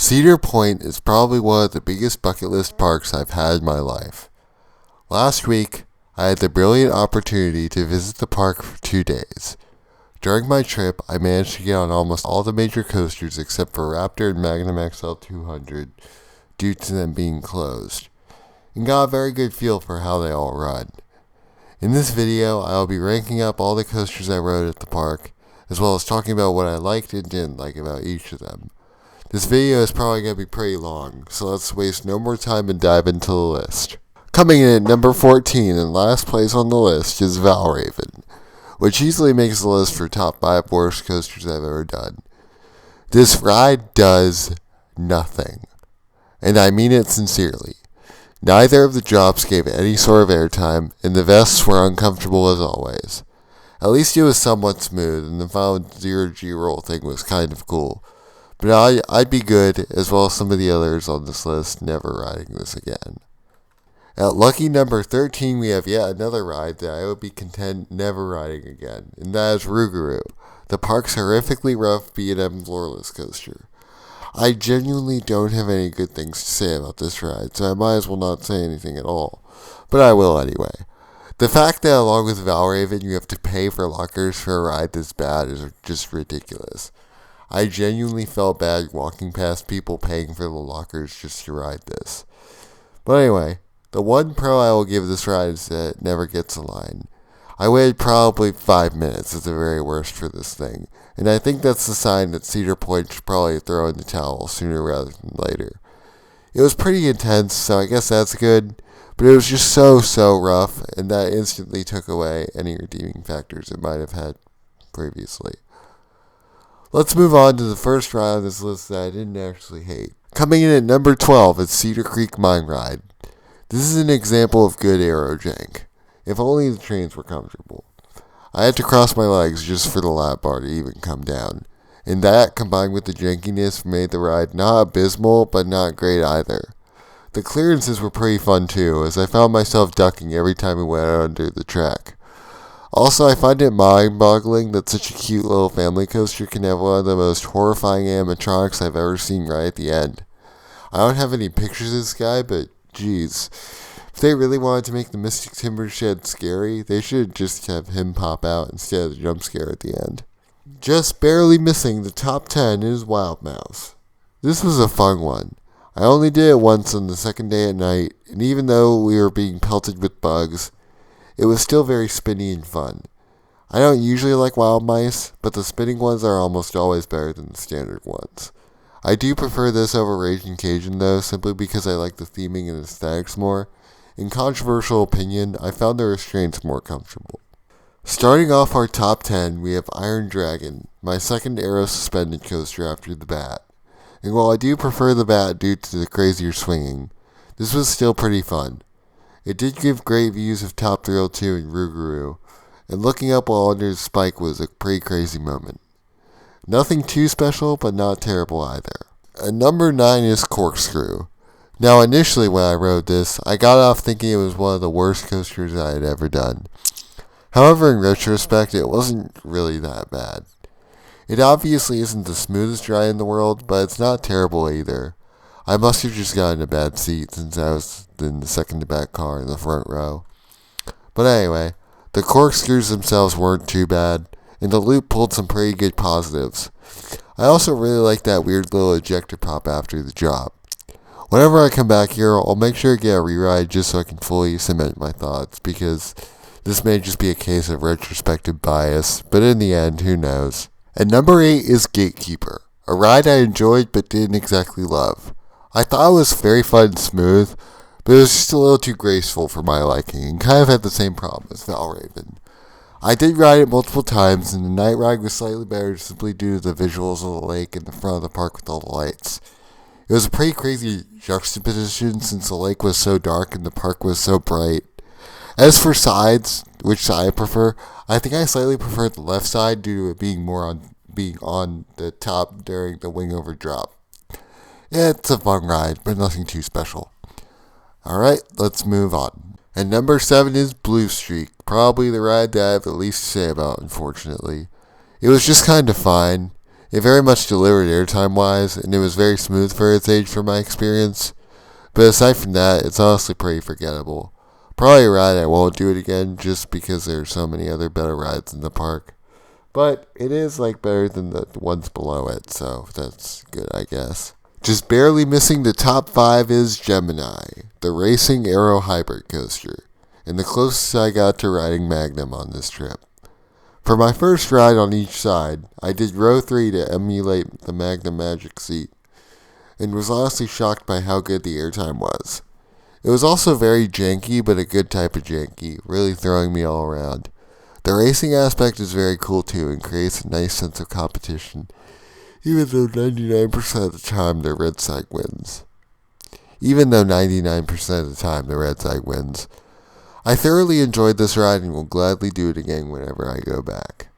Cedar Point is probably one of the biggest bucket list parks I've had in my life. Last week, I had the brilliant opportunity to visit the park for 2 days. During my trip, I managed to get on almost all the major coasters except for Raptor and Magnum XL-200 due to them being closed, and got a very good feel for how they all run. In this video, I will be ranking up all the coasters I rode at the park, as well as talking about what I liked and didn't like about each of them. This video is probably going to be pretty long, so let's waste no more time and dive into the list. Coming in at number 14 and last place on the list is Valravn, which easily makes the list for top 5 worst coasters I've ever done. This ride does nothing, and I mean it sincerely. Neither of the drops gave any sort of airtime, and the vests were uncomfortable as always. At least it was somewhat smooth, and the final 0G roll thing was kind of cool. But I'd be good, as well as some of the others on this list, never riding this again. At lucky number 13, we have yet another ride that I would be content never riding again, and that is Rougarou, the park's horrifically rough B&M floorless coaster. I genuinely don't have any good things to say about this ride, so I might as well not say anything at all, but I will anyway. The fact that along with Valravn you have to pay for lockers for a ride this bad is just ridiculous. I genuinely felt bad walking past people paying for the lockers just to ride this. But anyway, the one pro I will give this ride is that it never gets a line. I waited probably 5 minutes at the very worst for this thing, and I think that's the sign that Cedar Point should probably throw in the towel sooner rather than later. It was pretty intense, so I guess that's good, but it was just so rough, and that instantly took away any redeeming factors it might have had previously. Let's move on to the first ride on this list that I didn't actually hate. Coming in at number 12 is Cedar Creek Mine Ride. This is an example of good aero jank. If only the trains were comfortable. I had to cross my legs just for the lap bar to even come down, and that, combined with the jankiness, made the ride not abysmal, but not great either. The clearances were pretty fun too, as I found myself ducking every time we went under the track. Also, I find it mind-boggling that such a cute little family coaster can have one of the most horrifying animatronics I've ever seen right at the end. I don't have any pictures of this guy, but geez. If they really wanted to make the Mystic Timber Shed scary, they should just have him pop out instead of the jump scare at the end. Just barely missing the top 10 is Wild Mouse. This was a fun one. I only did it once on the second day at night, and even though we were being pelted with bugs, it was still very spinny and fun. I don't usually like wild mice, but the spinning ones are almost always better than the standard ones. I do prefer this over Raging Cajun though, simply because I like the theming and aesthetics more. In controversial opinion, I found the restraints more comfortable. Starting off our top 10, we have Iron Dragon, my second aero suspended coaster after the Bat. And while I do prefer the Bat due to the crazier swinging, this was still pretty fun. It did give great views of Top Thrill 2 in Rougarou, and looking up while under the spike was a pretty crazy moment. Nothing too special, but not terrible either. At number 9 is Corkscrew. Now initially when I rode this, I got off thinking it was one of the worst coasters I had ever done. However, in retrospect, it wasn't really that bad. It obviously isn't the smoothest ride in the world, but it's not terrible either. I must have just gotten a bad seat since I was in the second-to-back car in the front row. But anyway, the corkscrews themselves weren't too bad, and the loop pulled some pretty good positives. I also really like that weird little ejector pop after the drop. Whenever I come back here, I'll make sure to get a re-ride just so I can fully cement my thoughts, because this may just be a case of retrospective bias, but in the end, who knows. At number 8 is Gatekeeper, a ride I enjoyed but didn't exactly love. I thought it was very fun and smooth, but it was just a little too graceful for my liking, and kind of had the same problem as Valravn. I did ride it multiple times, and the night ride was slightly better simply due to the visuals of the lake in the front of the park with all the lights. It was a pretty crazy juxtaposition since the lake was so dark and the park was so bright. As for sides, which side I prefer, I think I slightly prefer the left side due to it being on the top during the wing over drop. It's a fun ride, but nothing too special. Alright, let's move on. And number 7 is Blue Streak, probably the ride that I have the least to say about, unfortunately. It was just kind of fine. It very much delivered airtime-wise, and it was very smooth for its age from my experience. But aside from that, it's honestly pretty forgettable. Probably a ride I won't do it again, just because there are so many other better rides in the park. But it is better than the ones below it, so that's good, I guess. Just barely missing the top 5 is Gemini, the racing aero hybrid coaster, and the closest I got to riding Magnum on this trip. For my first ride on each side, I did row 3 to emulate the Magnum Magic seat, and was honestly shocked by how good the airtime was. It was also very janky, but a good type of janky, really throwing me all around. The racing aspect is very cool too, and creates a nice sense of competition, even though 99% of the time the red side wins. I thoroughly enjoyed this ride and will gladly do it again whenever I go back.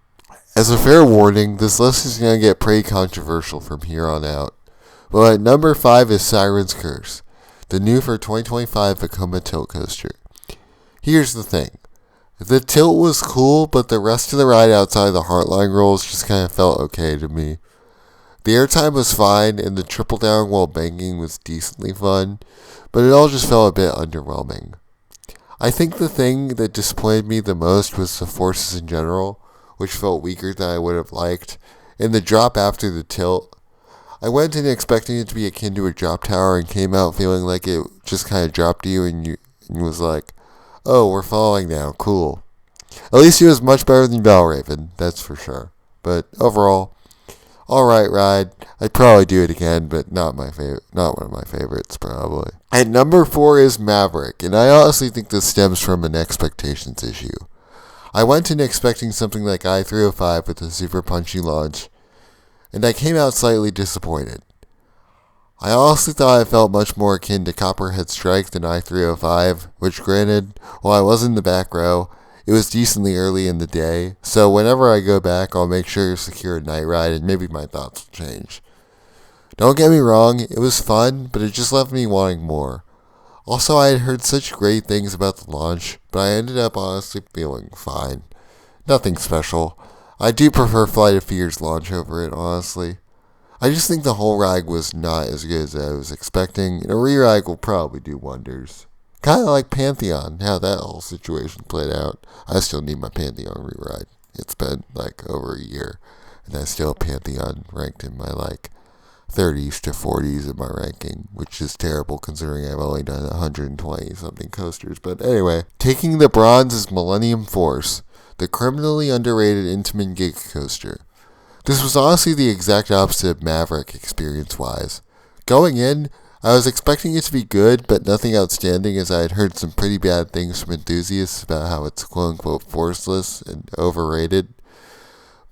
As a fair warning, this list is going to get pretty controversial from here on out. Well, at number 5 is Siren's Curse, the new for 2025 Vekoma tilt coaster. Here's the thing. The tilt was cool, but the rest of the ride outside the Heartline rolls just kind of felt okay to me. The airtime was fine, and the triple down while banking was decently fun, but it all just felt a bit underwhelming. I think the thing that disappointed me the most was the forces in general, which felt weaker than I would have liked, and the drop after the tilt. I went in expecting it to be akin to a drop tower and came out feeling like it just kind of dropped you and was like, oh, we're falling now, cool. At least it was much better than Valraven, that's for sure. But overall, alright ride. I'd probably do it again, but not one of my favorites, probably. At number 4 is Maverick, and I honestly think this stems from an expectations issue. I went in expecting something like I-305 with a super punchy launch, and I came out slightly disappointed. I honestly thought it felt much more akin to Copperhead Strike than I-305, which granted, while I was in the back row, it was decently early in the day, so whenever I go back, I'll make sure to secure a night ride and maybe my thoughts will change. Don't get me wrong, it was fun, but it just left me wanting more. Also, I had heard such great things about the launch, but I ended up honestly feeling fine. Nothing special. I do prefer Flight of Fear's launch over it, honestly. I just think the whole ride was not as good as I was expecting, and a re-ride will probably do wonders. Kind of like Pantheon, how that whole situation played out. I still need my Pantheon re-ride. It's been over a year, and I still have Pantheon ranked in my 30s to 40s in my ranking, which is terrible considering I've only done 120 something coasters. But anyway, taking the bronze is Millennium Force, the criminally underrated Intamin gig coaster. This was honestly the exact opposite of Maverick experience-wise. Going in, I was expecting it to be good, but nothing outstanding, as I had heard some pretty bad things from enthusiasts about how it's quote-unquote forceless and overrated.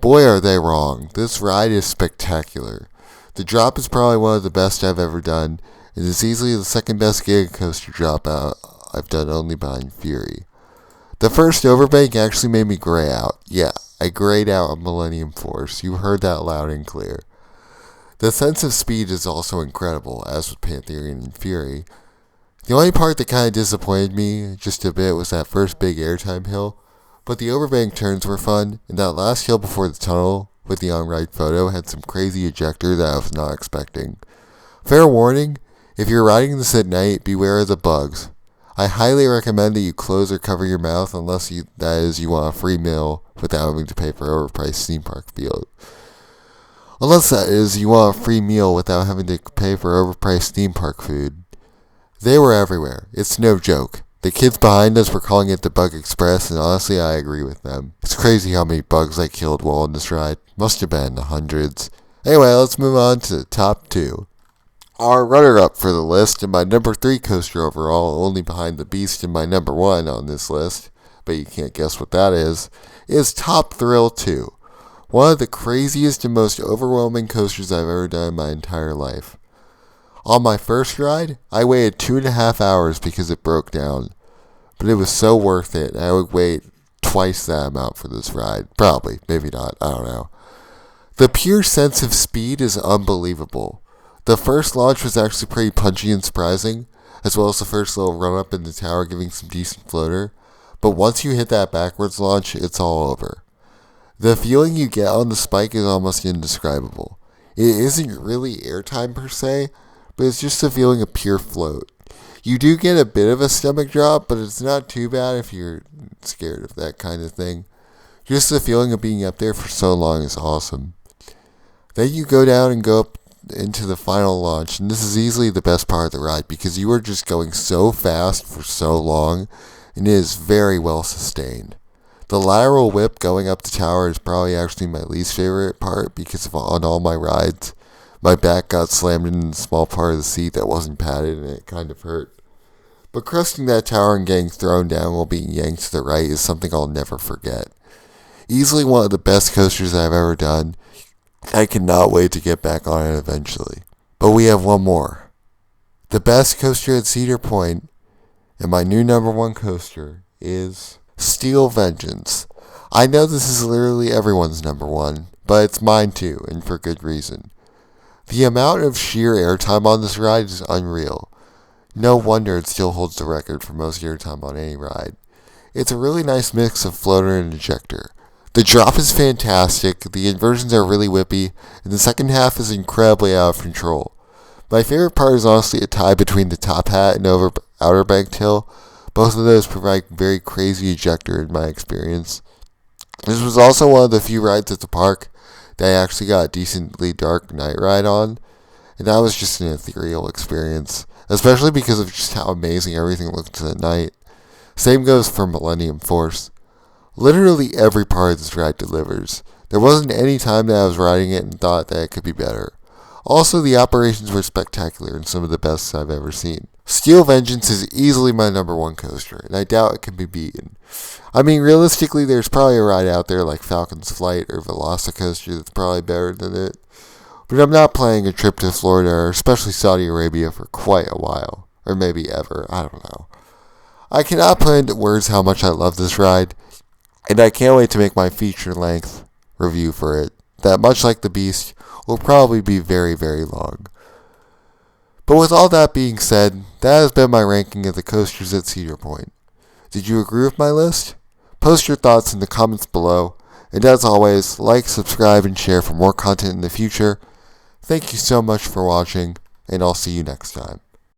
Boy, are they wrong. This ride is spectacular. The drop is probably one of the best I've ever done, and is easily the second best gig coaster drop out I've done, only behind Fury. The first overbank actually made me gray out. Yeah, I grayed out on Millennium Force. You heard that loud and clear. The sense of speed is also incredible, as with Pantheon and Fury. The only part that kind of disappointed me just a bit was that first big airtime hill, but the overbank turns were fun, and that last hill before the tunnel with the on-ride photo had some crazy ejector that I was not expecting. Fair warning, if you're riding this at night, beware of the bugs. I highly recommend that you close or cover your mouth unless you want a free meal without having to pay for overpriced theme park field. Unless that is, you want a free meal without having to pay for overpriced theme park food. They were everywhere. It's no joke. The kids behind us were calling it the Bug Express, and honestly, I agree with them. It's crazy how many bugs I killed while on this ride. Must have been in the hundreds. Anyway, let's move on to the top 2. Our runner-up for the list, and my number 3 coaster overall, only behind the Beast and my number 1 on this list, but you can't guess what that is Top Thrill 2. One of the craziest and most overwhelming coasters I've ever done in my entire life. On my first ride, I waited 2.5 hours because it broke down. But it was so worth it, I would wait twice that amount for this ride. Probably, maybe not, I don't know. The pure sense of speed is unbelievable. The first launch was actually pretty punchy and surprising, as well as the first little run-up in the tower giving some decent floater. But once you hit that backwards launch, it's all over. The feeling you get on the spike is almost indescribable. It isn't really airtime per se, but it's just a feeling of pure float. You do get a bit of a stomach drop, but it's not too bad if you're scared of that kind of thing. Just the feeling of being up there for so long is awesome. Then you go down and go up into the final launch, and this is easily the best part of the ride because you are just going so fast for so long, and it is very well sustained. The lateral whip going up the tower is probably actually my least favorite part because on all my rides, my back got slammed in the small part of the seat that wasn't padded and it kind of hurt. But cresting that tower and getting thrown down while being yanked to the right is something I'll never forget. Easily one of the best coasters I've ever done. I cannot wait to get back on it eventually. But we have one more. The best coaster at Cedar Point, and my new number one coaster, is Steel Vengeance. I know this is literally everyone's number one, but it's mine too, and for good reason. The amount of sheer airtime on this ride is unreal. No wonder it still holds the record for most airtime on any ride. It's a really nice mix of floater and ejector. The drop is fantastic, the inversions are really whippy, and the second half is incredibly out of control. My favorite part is honestly a tie between the top hat and outer banked hill. Both of those provide very crazy ejector in my experience. This was also one of the few rides at the park that I actually got a decently dark night ride on, and that was just an ethereal experience, especially because of just how amazing everything looked at night. Same goes for Millennium Force. Literally every part of this ride delivers. There wasn't any time that I was riding it and thought that it could be better. Also, the operations were spectacular and some of the best I've ever seen. Steel Vengeance is easily my number one coaster, and I doubt it can be beaten. I mean, realistically, there's probably a ride out there like Falcon's Flight or Velocicoaster that's probably better than it. But I'm not planning a trip to Florida or especially Saudi Arabia for quite a while. Or maybe ever, I don't know. I cannot put into words how much I love this ride, and I can't wait to make my feature-length review for it, that much like the Beast, will probably be very, very long. But with all that being said, that has been my ranking of the coasters at Cedar Point. Did you agree with my list? Post your thoughts in the comments below, and as always, like, subscribe, and share for more content in the future. Thank you so much for watching, and I'll see you next time.